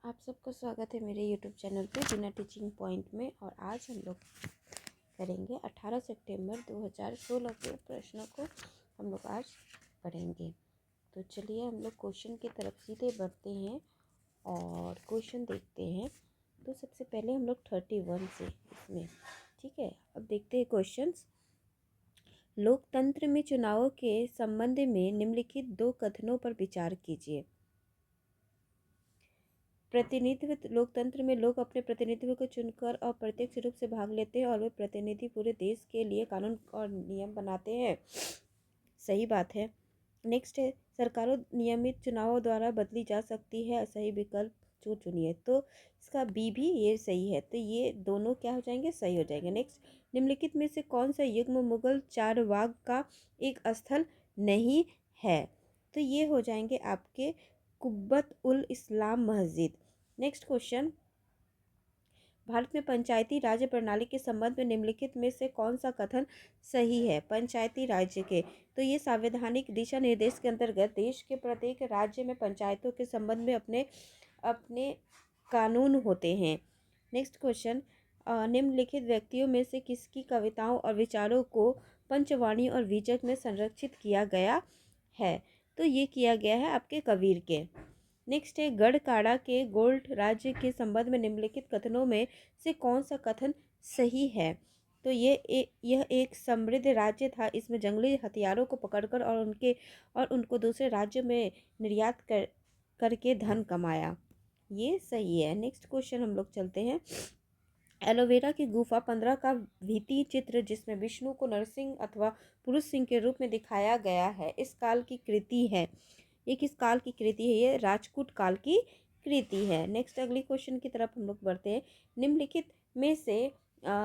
आप सबका स्वागत है मेरे YouTube चैनल पे बिना टीचिंग पॉइंट में। और आज हम लोग करेंगे 18 सितंबर 2016 के प्रश्नों को हम लोग आज पढ़ेंगे। तो चलिए हम लोग क्वेश्चन की तरफ सीधे बढ़ते हैं और क्वेश्चन देखते हैं। तो सबसे पहले हम लोग 31 से इसमें, ठीक है। अब देखते हैं क्वेश्चंस। लोकतंत्र में चुनावों के संबंध में निम्नलिखित दो कथनों पर विचार कीजिए। प्रतिनिधित्व लोकतंत्र में लोग अपने प्रतिनिधित्व को चुनकर और प्रत्यक्ष रूप से भाग लेते हैं और वे प्रतिनिधि पूरे देश के लिए कानून और नियम बनाते हैं। सही बात है। नेक्स्ट है, सरकारों नियमित चुनावों द्वारा बदली जा सकती है। सही विकल्प जो चुनिए। तो इसका बी भी ये सही है। तो ये दोनों क्या हो जाएंगे, सही हो जाएंगे। नेक्स्ट, निम्नलिखित में से कौन सा युग्म मुगल चारबाग का एक स्थल नहीं है। तो ये हो जाएंगे आपके कुब्बत उल इस्लाम मस्जिद। नेक्स्ट क्वेश्चन, भारत में पंचायती राज्य प्रणाली के संबंध में निम्नलिखित में से कौन सा कथन सही है। पंचायती राज्य के, तो ये संवैधानिक दिशा निर्देश के अंतर्गत देश के प्रत्येक राज्य में पंचायतों के संबंध में अपने अपने कानून होते हैं। नेक्स्ट क्वेश्चन, निम्नलिखित व्यक्तियों में से किसकी कविताओं और विचारों को पंचवाणी और बीजक में संरक्षित किया गया है। तो ये किया गया है आपके कबीर के। नेक्स्ट है, गढ़काड़ा के गोल्ड राज्य के संबंध में निम्नलिखित कथनों में से कौन सा कथन सही है। तो यह एक समृद्ध राज्य था। इसमें जंगली हथियारों को पकड़कर और उनको दूसरे राज्यों में निर्यात करके धन कमाया। ये सही है। नेक्स्ट क्वेश्चन हम लोग चलते हैं। एलोवेरा की गुफा 15 का भित्ति चित्र जिसमें विष्णु को नरसिंह अथवा पुरुष सिंह के रूप में दिखाया गया है, इस काल की कृति है। ये किस काल की कृति है। ये राजपूत काल की कृति है। नेक्स्ट अगली क्वेश्चन की तरफ हम लोग बढ़ते हैं। निम्नलिखित में से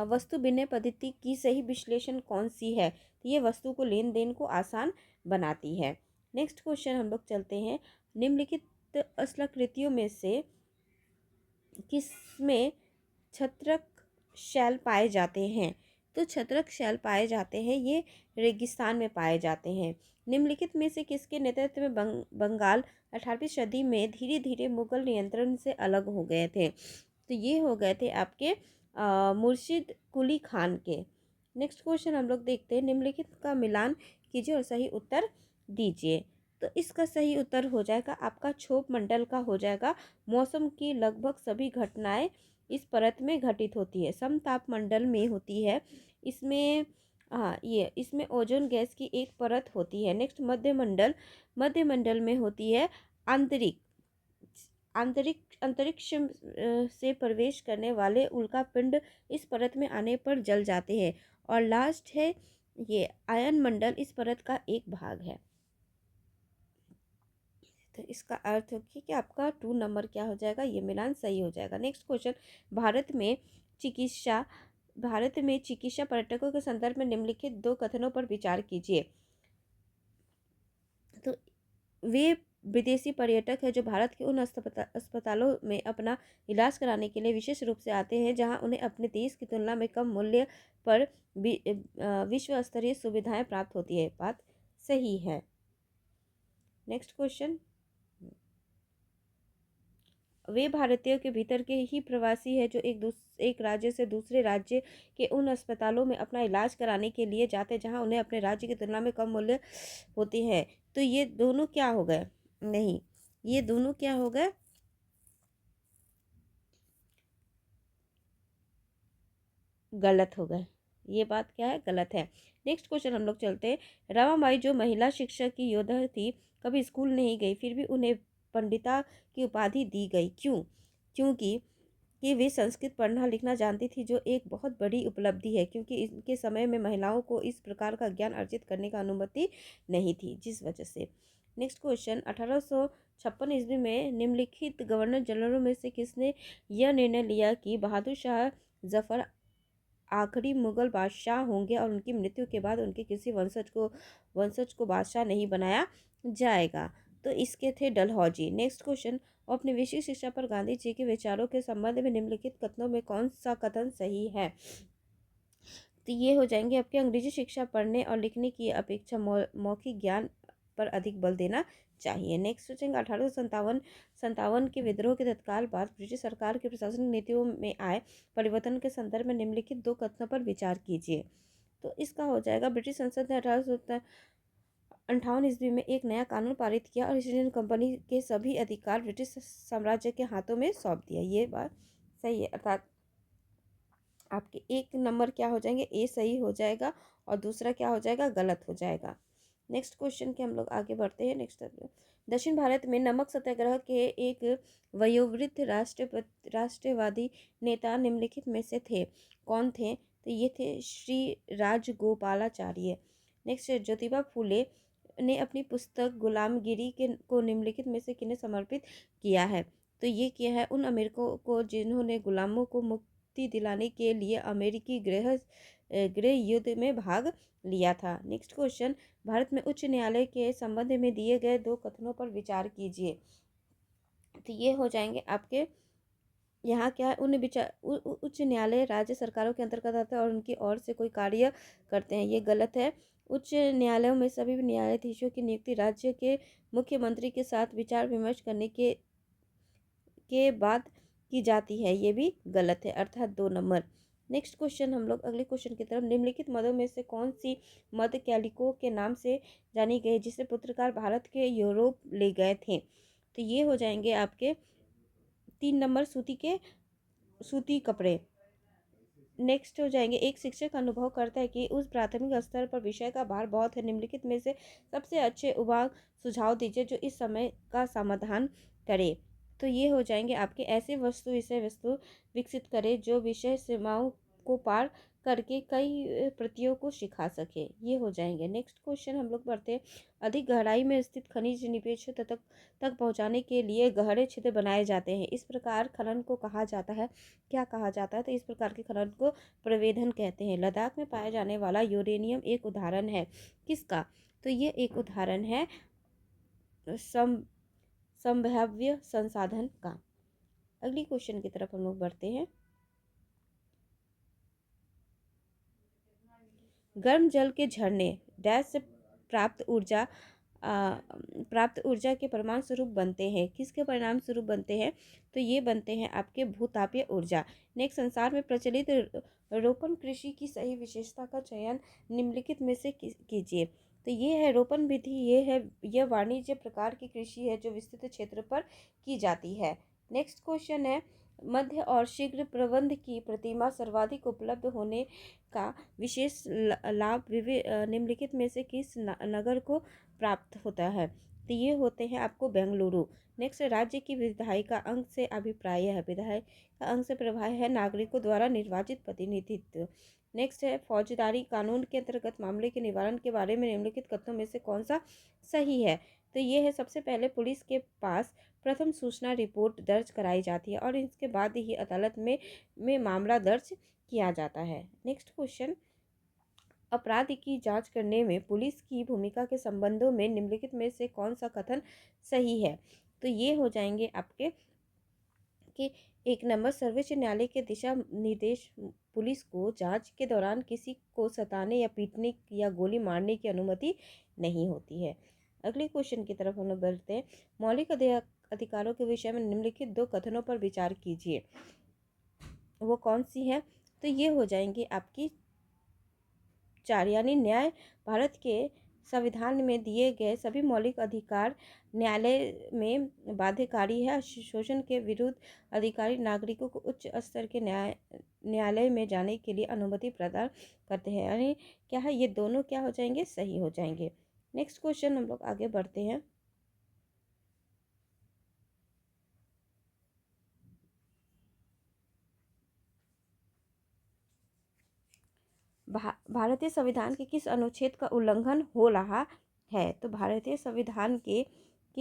वस्तु विनिमय पद्धति की सही विश्लेषण कौन सी है। तो ये वस्तु को लेन देन को आसान बनाती है। नेक्स्ट क्वेश्चन हम लोग चलते हैं। निम्नलिखित स्थलाकृतियों में से किसमें छत्रक शैल पाए जाते हैं। तो छत्रक शैल पाए जाते हैं, ये रेगिस्तान में पाए जाते हैं। निम्नलिखित में से किसके नेतृत्व में बंगाल 18वीं सदी में धीरे धीरे मुगल नियंत्रण से अलग हो गए थे। तो ये हो गए थे आपके मुर्शिद कुली खान के। नेक्स्ट क्वेश्चन हम लोग देखते हैं। निम्नलिखित का मिलान कीजिए और सही उत्तर दीजिए। तो इसका सही उत्तर हो जाएगा आपका क्षोभ मंडल का हो जाएगा। मौसम की लगभग सभी घटनाएं इस परत में घटित होती है। समताप मंडल में होती है। इसमें ये इसमें ओजोन गैस की एक परत होती है। नेक्स्ट, मध्य मंडल में होती है आंतरिक अंतरिक्ष से प्रवेश करने वाले उल्कापिंड इस परत में आने पर जल जाते हैं। और लास्ट है ये आयन मंडल, इस परत का एक भाग है। तो इसका अर्थ है कि आपका 2 नंबर क्या हो जाएगा, ये मिलान सही हो जाएगा। नेक्स्ट क्वेश्चन, भारत में चिकित्सा पर्यटकों के संदर्भ में निम्नलिखित दो कथनों पर विचार कीजिए। तो वे विदेशी पर्यटक है जो भारत के उन अस्पतालों में अपना इलाज कराने के लिए विशेष रूप से आते हैं जहां उन्हें अपने देश की तुलना में कम मूल्य पर विश्व स्तरीय सुविधाएं प्राप्त होती है। बात सही है। नेक्स्ट क्वेश्चन, वे भारतीयों के भीतर के ही प्रवासी है जो एक राज्य से दूसरे राज्य के उन अस्पतालों में अपना इलाज कराने के लिए जाते जहां उन्हें अपने राज्य की तुलना में कम मूल्य होती है। तो ये दोनों क्या हो गए, नहीं, ये दोनों क्या हो गए, गलत हो गए। ये बात क्या है, गलत है। नेक्स्ट क्वेश्चन हम लोग चलते हैं। रमाबाई जो महिला शिक्षक की योद्धा थी, कभी स्कूल नहीं गई, फिर भी उन्हें पंडिता की उपाधि दी गई। क्यों? क्योंकि वे संस्कृत पढ़ना लिखना जानती थी, जो एक बहुत बड़ी उपलब्धि है क्योंकि इनके समय में महिलाओं को इस प्रकार का ज्ञान अर्जित करने का अनुमति नहीं थी, जिस वजह से। नेक्स्ट क्वेश्चन, 1856 ईस्वी में निम्नलिखित गवर्नर जनरलों में से किसने यह निर्णय लिया कि बहादुर शाह जफर आखिरी मुगल बादशाह होंगे और उनकी मृत्यु के बाद उनके किसी वंशज को बादशाह नहीं बनाया जाएगा। तो इसके थे डलहौजी। नेक्स्ट क्वेश्चन, अपने विशेष शिक्षा पर गांधी जी के विचारों के संबंध में निम्नलिखित कथनों में कौन सा कथन सही है। तो ये हो जाएंगे आपके अंग्रेजी शिक्षा पढ़ने और लिखने की अपेक्षा मौखिक ज्ञान पर अधिक बल देना चाहिए। नेक्स्ट सोचेंगे 1857 के विद्रोह के तत्काल बाद ब्रिटिश सरकार की प्रशासनिक नीतियों में आए परिवर्तन के संदर्भ में निम्नलिखित 2 कथनों पर विचार कीजिए। तो इसका हो जाएगा, ब्रिटिश संसद ने 1858 ईस्वी में एक नया कानून पारित किया और ईस्ट इंडियन कंपनी के सभी अधिकार ब्रिटिश साम्राज्य के हाथों में सौंप दिया। ये बात सही है, अर्थात आपके एक नंबर क्या हो जाएंगे, ए सही हो जाएगा और दूसरा क्या हो जाएगा, गलत हो जाएगा। नेक्स्ट क्वेश्चन के हम लोग आगे बढ़ते हैं। नेक्स्ट, दक्षिण भारत में नमक सत्याग्रह के एक वयोवृद्ध राष्ट्रवादी नेता निम्नलिखित में से थे, कौन थे? तो ये थे श्री राजगोपालाचार्य। नेक्स्ट, ज्योतिबा फूले ने अपनी पुस्तक गुलामगिरी के को निम्नलिखित में से किन्हें समर्पित किया है? तो ये किया है उन अमेरिकों को जिन्होंने गुलामों को मुक्ति दिलाने के लिए अमेरिकी गृह युद्ध में भाग लिया था। नेक्स्ट क्वेश्चन, भारत में उच्च न्यायालय के संबंध में दिए गए 2 कथनों पर विचार कीजिए। तो ये हो जाएंगे आपके, यहाँ क्या है, उच्च न्यायालय राज्य सरकारों के अंतर्गत आता है और उनकी ओर से कोई कार्य करते हैं, ये गलत है। उच्च न्यायालयों में सभी न्यायाधीशों की नियुक्ति राज्य के मुख्यमंत्री के साथ विचार विमर्श करने के बाद की जाती है, ये भी गलत है, अर्थात 2 नंबर। नेक्स्ट क्वेश्चन, हम लोग अगले क्वेश्चन की तरफ, निम्नलिखित मदों में से कौन सी मद कैलिको के नाम से जानी गई जिसे पत्रकार भारत के यूरोप ले गए थे? तो ये हो जाएंगे आपके 3 नंबर, सूती कपड़े। नेक्स्ट हो जाएंगे, एक शिक्षक अनुभव करता है कि उस प्राथमिक स्तर पर विषय का भार बहुत है, निम्नलिखित में से सबसे अच्छे उपाय सुझाव दीजिए जो इस समय का समाधान करे। तो ये हो जाएंगे आपके, ऐसे विषय वस्तु विकसित करें जो विषय सीमाओं को पार करके कई प्रतियों को सिखा सके, ये हो जाएंगे। नेक्स्ट क्वेश्चन हम लोग पढ़ते हैं, अधिक गहराई में स्थित खनिज निवेश तक पहुंचाने के लिए गहरे छिद्र बनाए जाते हैं, इस प्रकार खनन को कहा जाता है, क्या कहा जाता है? तो इस प्रकार के खनन को प्रवेधन कहते हैं। लद्दाख में पाया जाने वाला यूरेनियम एक उदाहरण है, किसका? तो ये एक उदाहरण है संभाव्य संसाधन का। अगली क्वेश्चन की तरफ हम लोग बढ़ते हैं, गर्म जल के झरने डैश से प्राप्त ऊर्जा के परिणाम स्वरूप बनते हैं, किसके परिणाम स्वरूप बनते हैं? तो ये बनते हैं आपके भूतापीय ऊर्जा। नेक्स्ट, संसार में प्रचलित रोपण कृषि की सही विशेषता का चयन निम्नलिखित में से कीजिए। तो ये है रोपण विधि, यह वाणिज्य प्रकार की कृषि है जो विस्तृत क्षेत्र पर की जाती है। नेक्स्ट क्वेश्चन है, मध्य और शीघ्र प्रबंध की प्रतिमा सर्वाधिक उपलब्ध होने का विशेष लाभ निम्नलिखित में से किस नगर को प्राप्त होता है? तो ये होते हैं आपको बेंगलुरु। नेक्स्ट, राज्य की विधायिका अंग से अभिप्राय है, विधायिका अंग से प्रभाव है नागरिकों द्वारा निर्वाचित प्रतिनिधित्व। नेक्स्ट है, फौजदारी कानून के अंतर्गत मामले के निवारण के बारे में निम्नलिखित कथनों में से कौन सा सही है? तो ये है, सबसे पहले पुलिस के पास प्रथम सूचना रिपोर्ट दर्ज कराई जाती है और इसके बाद ही अदालत में मामला दर्ज किया जाता है। नेक्स्ट क्वेश्चन, अपराध की जांच करने में पुलिस की भूमिका के संबंधों में निम्नलिखित में से कौन सा कथन सही है? तो ये हो जाएंगे आपके कि 1 नंबर, सर्वोच्च न्यायालय के दिशा निर्देश पुलिस को जांच के दौरान किसी को सताने या पीटने या गोली मारने की अनुमति नहीं होती है। अगले क्वेश्चन की तरफ हम लोग बढ़ते हैं, मौलिक अधिकारों के विषय में निम्नलिखित 2 कथनों पर विचार कीजिए, वो कौन सी है? तो ये हो जाएंगी आपकी 4, यानी न्याय भारत के संविधान में दिए गए सभी मौलिक अधिकार न्यायालय में बाध्यकारी है। शोषण के विरुद्ध अधिकारी नागरिकों को उच्च स्तर के न्यायालय में जाने के लिए अनुमति प्रदान करते हैं, यानी क्या है, ये दोनों क्या हो जाएंगे, सही हो जाएंगे। नेक्स्ट क्वेश्चन हम लोग आगे बढ़ते हैं, भारतीय संविधान के किस अनुच्छेद का उल्लंघन हो रहा है? तो भारतीय संविधान के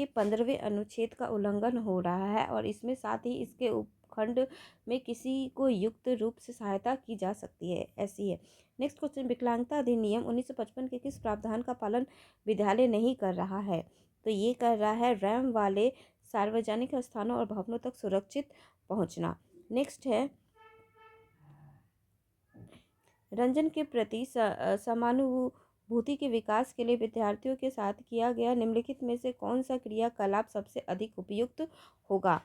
15वें अनुच्छेद का उल्लंघन हो रहा है और इसमें साथ ही इसके उपखंड में किसी को युक्त रूप से सहायता की जा सकती है, ऐसी है। नेक्स्ट क्वेश्चन, विकलांगता अधिनियम 1955 के किस प्रावधान का पालन विद्यालय नहीं कर रहा है? तो ये कर रहा है रैम वाले सार्वजनिक स्थानों और भवनों तक सुरक्षित पहुंचना। नेक्स्ट है, रंजन के प्रति बुद्धि के विकास के लिए विद्यार्थियों के साथ किया गया निम्नलिखित में से कौन सा क्रियाकलाप सबसे अधिक उपयुक्त होगा?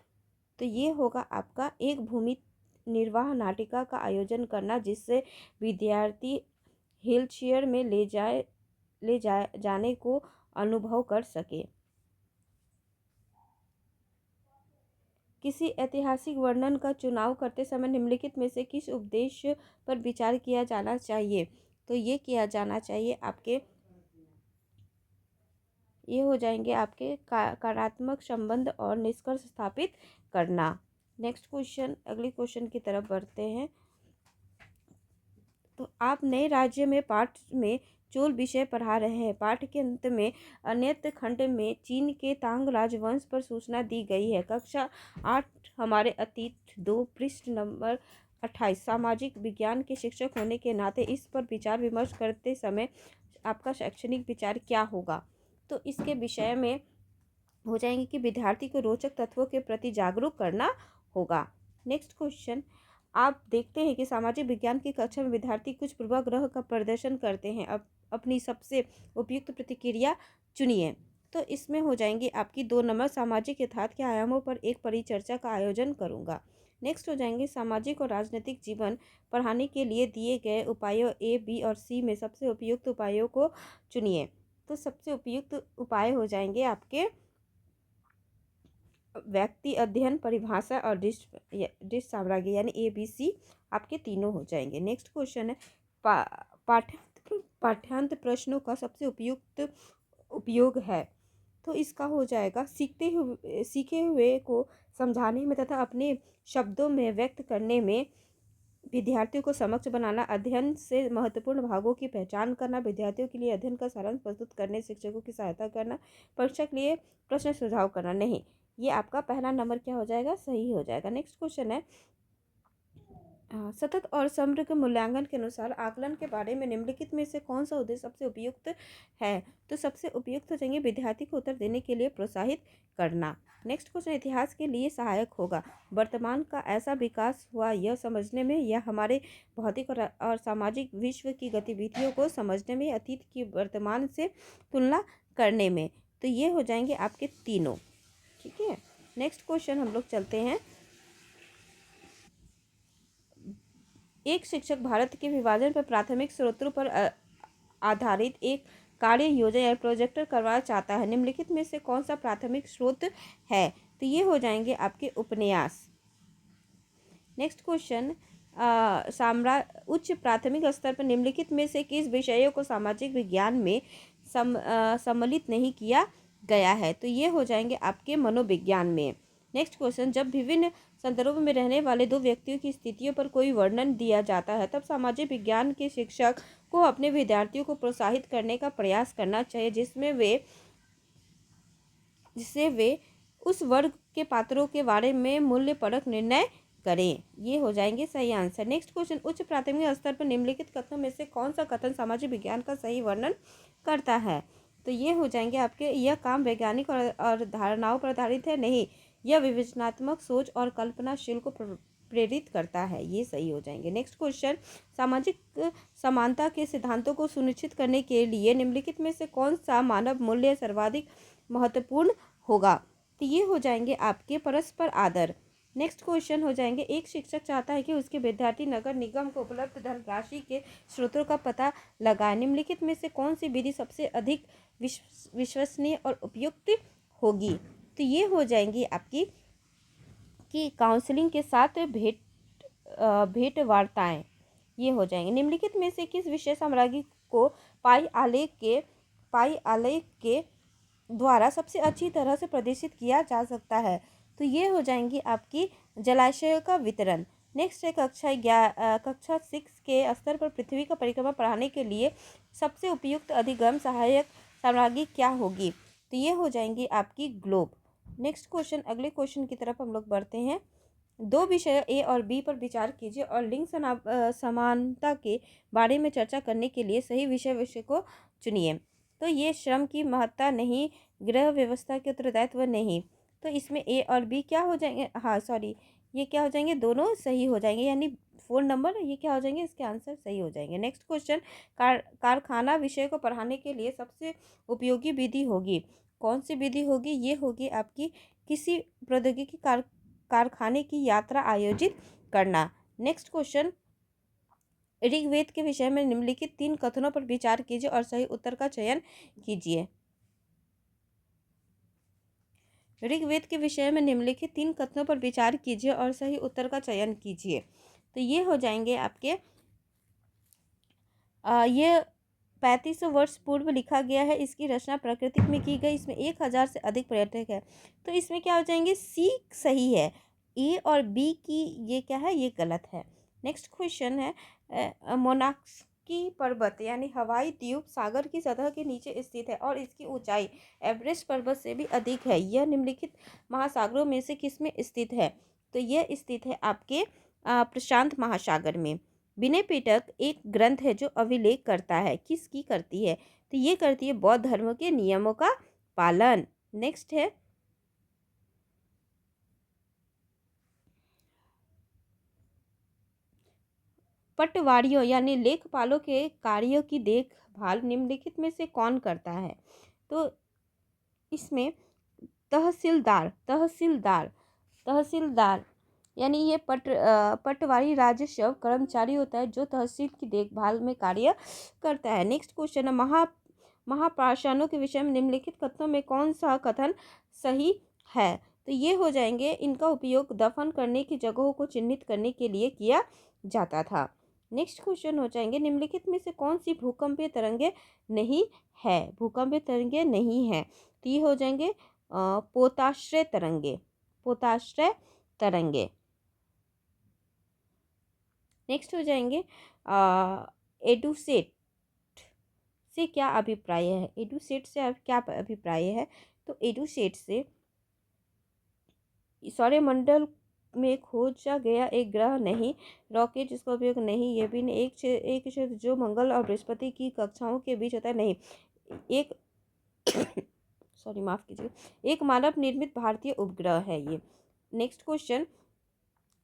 तो ये होगा आपका एक भूमि निर्वाह नाटिका का आयोजन करना, जिससे विद्यार्थी व्हील चेयर में जाने को अनुभव कर सके। किसी ऐतिहासिक वर्णन का चुनाव करते समय निम्नलिखित में से किस उद्देश्य पर विचार किया जाना चाहिए? तो ये किया जाना चाहिए आपके, ये हो जाएंगे आपके कार्यात्मक संबंध और निष्कर्ष स्थापित करना। नेक्स्ट क्वेश्चन, अगले क्वेश्चन की तरफ बढ़ते हैं। तो आप नए राज्य में पाठ में चोल विषय पढ़ा रहे हैं। पाठ के अंत में अन्यत खंड में चीन के तांग राजवंश पर सूचना दी गई है। कक्षा 8 हमारे अतीत 2 पृष्ठ नंबर 28। सामाजिक विज्ञान के शिक्षक होने के नाते इस पर विचार विमर्श करते समय आपका शैक्षणिक विचार क्या होगा? तो इसके विषय में हो जाएंगे कि विद्यार्थी को रोचक तत्वों के प्रति जागरूक करना होगा। नेक्स्ट क्वेश्चन, आप देखते हैं कि सामाजिक विज्ञान की कक्षा में विद्यार्थी कुछ पूर्वाग्रह का प्रदर्शन करते हैं। अब अपनी सबसे उपयुक्त प्रतिक्रिया चुनिए। तो इसमें हो जाएंगे आपकी 2 नंबर, सामाजिक यथार्थ के आयामों पर एक परिचर्चा का आयोजन करूंगा। नेक्स्ट हो जाएंगे सामाजिक और राजनीतिक जीवन पढ़ाने के लिए दिए गए उपायों ए, बी और सी में सबसे उपयुक्त उपायों को चुनिए। तो सबसे उपयुक्त उपाय हो जाएंगे आपके व्यक्ति अध्ययन, परिभाषा और दृश्य साम्राज्य, यानी ABC आपके तीनों हो जाएंगे। नेक्स्ट क्वेश्चन है पाठ्यांत प्रश्नों का सबसे उपयुक्त उपयोग है। तो इसका हो जाएगा सीखे हुए को समझाने में तथा अपने शब्दों में व्यक्त करने में, विद्यार्थियों को समक्ष बनाना, अध्ययन से महत्वपूर्ण भागों की पहचान करना, विद्यार्थियों के लिए अध्ययन का सारांश प्रस्तुत करने, शिक्षकों की सहायता करना, परीक्षा के लिए प्रश्न सुझाव करना। नहीं, ये आपका पहला नंबर क्या हो जाएगा? सही हो जाएगा। नेक्स्ट क्वेश्चन है सतत और समग्र मूल्यांकन के अनुसार आकलन के बारे में निम्नलिखित में से कौन सा उद्देश्य सबसे उपयुक्त है? तो सबसे उपयुक्त हो जाएंगे विद्यार्थी को उत्तर देने के लिए प्रोत्साहित करना। नेक्स्ट क्वेश्चन इतिहास के लिए सहायक होगा। वर्तमान का ऐसा विकास हुआ यह समझने में, या हमारे भौतिक और सामाजिक विश्व की गतिविधियों को समझने में, अतीत की वर्तमान से तुलना करने में। तो ये हो जाएंगे आपके तीनों। ठीक है, नेक्स्ट क्वेश्चन हम लोग चलते हैं। एक शिक्षक भारत के विभाजन पर प्राथमिक स्रोतों पर आधारित एक कार्य योजना या प्रोजेक्टर करवाना चाहता है। निम्नलिखित में से कौन सा प्राथमिक स्रोत है? तो ये हो जाएंगे आपके उपन्यास। नेक्स्ट क्वेश्चन, उच्च प्राथमिक स्तर पर निम्नलिखित में से किस विषयों को सामाजिक विज्ञान में सम्मिलित नहीं किया गया है? तो ये हो जाएंगे आपके मनोविज्ञान में। नेक्स्ट क्वेश्चन, जब विभिन्न संदर्भों में रहने वाले दो व्यक्तियों की स्थितियों पर कोई वर्णन दिया जाता है, तब सामाजिक विज्ञान के शिक्षक को अपने विद्यार्थियों को प्रोत्साहित करने का प्रयास करना चाहिए, जिससे वे उस वर्ग के पात्रों के बारे में मूल्यपरक निर्णय करें। ये हो जाएंगे सही आंसर। नेक्स्ट क्वेश्चन, उच्च प्राथमिक स्तर पर निम्नलिखित कथनों में से कौन सा कथन सामाजिक विज्ञान का सही वर्णन करता है? तो ये हो जाएंगे आपके, यह काम वैज्ञानिक और धारणाओं पर आधारित है। नहीं, यह विवेचनात्मक सोच और कल्पनाशील को प्रेरित करता है। ये सही हो जाएंगे। नेक्स्ट क्वेश्चन, सामाजिक समानता के सिद्धांतों को सुनिश्चित करने के लिए निम्नलिखित में से कौन सा मानव मूल्य सर्वाधिक महत्वपूर्ण होगा? तो ये हो जाएंगे आपके परस्पर आदर। नेक्स्ट क्वेश्चन हो जाएंगे, एक शिक्षक चाहता है कि उसके विद्यार्थी नगर निगम को उपलब्ध धनराशि के स्रोतों का पता लगाए। निम्नलिखित में से कौन सी विधि सबसे अधिक विश्वसनीय और उपयुक्त होगी? तो ये हो जाएंगी आपकी कि काउंसलिंग के साथ भेंट वार्ताएं। ये हो जाएंगे। निम्नलिखित में से किस विषय साम्राज्य को पाई आलेख के द्वारा सबसे अच्छी तरह से प्रदर्शित किया जा सकता है? तो ये हो जाएंगी आपकी जलाशयों का वितरण। नेक्स्ट है कक्षा 6 के स्तर पर पृथ्वी का परिक्रमा पढ़ाने के लिए सबसे उपयुक्त अधिगम सहायक सामग्री क्या होगी? तो ये हो जाएंगी आपकी ग्लोब। नेक्स्ट क्वेश्चन, अगले क्वेश्चन की तरफ हम लोग बढ़ते हैं। दो विषय ए और बी पर विचार कीजिए और लिंग समानता के बारे में चर्चा करने के लिए सही विषय को चुनिए। तो ये श्रम की महत्ता नहीं, गृह व्यवस्था के उत्तरदायित्व नहीं। तो इसमें ए और बी क्या हो जाएंगे? हाँ सॉरी, ये क्या हो जाएंगे, दोनों सही हो जाएंगे, यानी 4 नंबर ये क्या हो जाएंगे, इसके आंसर सही हो जाएंगे। नेक्स्ट क्वेश्चन, कारखाना विषय को पढ़ाने के लिए सबसे उपयोगी विधि होगी, कौन सी विधि होगी, ये होगी आपकी किसी प्रौद्योगिकी कारखाने की यात्रा आयोजित करना। नेक्स्ट क्वेश्चन, ऋग्वेद के विषय में निम्नलिखित 3 कथनों पर विचार कीजिए और सही उत्तर का चयन कीजिए। ऋग्वेद के विषय में निम्नलिखित 3 कथनों पर विचार कीजिए और सही उत्तर का चयन कीजिए। तो ये हो जाएंगे आपके ये 3500 वर्ष पूर्व लिखा गया है, इसकी रचना प्राकृतिक में की गई, इसमें 1000 से अधिक पर्यटक है। तो इसमें क्या हो जाएंगे, सी सही है, ए और बी की ये क्या है, ये गलत है। नेक्स्ट क्वेश्चन है, मोनास्की पर्वत यानी हवाई द्वीप सागर की सतह के नीचे स्थित है और इसकी ऊंचाई एवरेस्ट पर्वत से भी अधिक है। यह निम्नलिखित महासागरों में से किस में स्थित है, तो यह स्थित है आपके प्रशांत महासागर में। विनय पिटक एक ग्रंथ है जो अभिलेख करता है, किसकी करती है, तो ये करती है बौद्ध धर्म के नियमों का पालन। नेक्स्ट है, पटवारियों यानी लेखपालों के कार्यों की देखभाल निम्नलिखित में से कौन करता है, तो इसमें तहसीलदार तहसीलदार तहसीलदार यानी ये पटवारी राजस्व कर्मचारी होता है जो तहसील की देखभाल में कार्य करता है। नेक्स्ट क्वेश्चन है, महापाषाणों के विषय में निम्नलिखित कथनों में कौन सा कथन सही है, तो ये हो जाएंगे, इनका उपयोग दफन करने की जगहों को चिन्हित करने के लिए किया जाता था। नेक्स्ट क्वेश्चन हो जाएंगे, निम्नलिखित में से कौन सी भूकंपीय तरंगे नहीं है, भूकंपीय तरंगे नहीं है, तो ये हो जाएंगे पोताश्रय तरंगे, पोताश्रय तरंगे। नेक्स्ट हो जाएंगे, एडुसेट से क्या अभिप्राय है, एडुसेट से क्या अभिप्राय है, तो एडुसेट से सौरमंडल में खोजा गया एक ग्रह नहीं, रॉकेट जिसका उपयोग नहीं, ये भी नहीं, एक क्षेत्र जो मंगल और बृहस्पति की कक्षाओं के बीच होता है नहीं, एक सॉरी माफ कीजिए, एक मानव निर्मित भारतीय उपग्रह है ये। नेक्स्ट क्वेश्चन,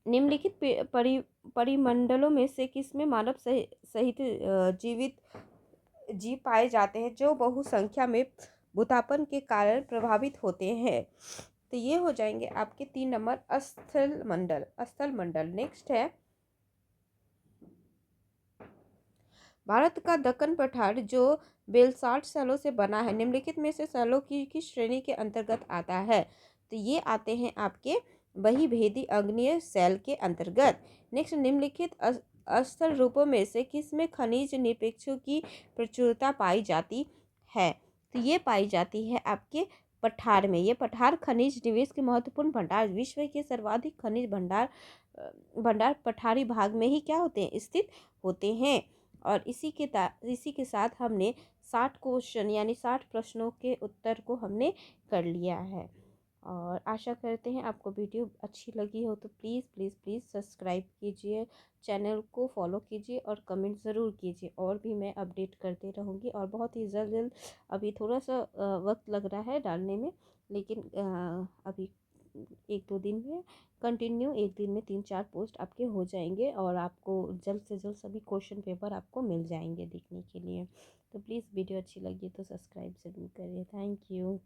निम्नलिखित परिमंडलों में से किसमें मानव सहित जीवित जीव पाए जाते हैं जो बहुसंख्या में भूतापन के कारण प्रभावित होते हैं, तो ये हो जाएंगे आपके 3 नंबर स्थल मंडल। नेक्स्ट है, भारत का दक्कन पठार जो बेलसाठ शैलों से बना है, निम्नलिखित में से शैलों की किस श्रेणी के अंतर्गत आता है, तो ये आते हैं आपके वही भेदी अग्नेय शैल के अंतर्गत। नेक्स्ट, निम्नलिखित स्थल रूपों में से किसमें खनिज निरपेक्षों की प्रचुरता पाई जाती है, तो ये पाई जाती है आपके पठार में। ये पठार खनिज निवेश के महत्वपूर्ण भंडार, विश्व के सर्वाधिक खनिज भंडार पठारी भाग में ही क्या होते हैं, स्थित होते हैं। और इसी के साथ हमने 60 क्वेश्चन यानी 60 प्रश्नों के उत्तर को हमने कर लिया है। और आशा करते हैं आपको वीडियो अच्छी लगी हो, तो प्लीज़ प्लीज़ प्लीज़ सब्सक्राइब कीजिए, चैनल को फॉलो कीजिए और कमेंट ज़रूर कीजिए, और भी मैं अपडेट करते रहूँगी। और बहुत ही जल्द अभी थोड़ा सा वक्त लग रहा है डालने में, लेकिन अभी 1-2 दिन में कंटिन्यू, एक दिन में 3-4 पोस्ट आपके हो जाएंगे और आपको जल्द से जल्द सभी क्वेश्चन पेपर आपको मिल जाएंगे देखने के लिए। तो प्लीज़ वीडियो अच्छी लगी तो सब्सक्राइब ज़रूर करिए। Thank you.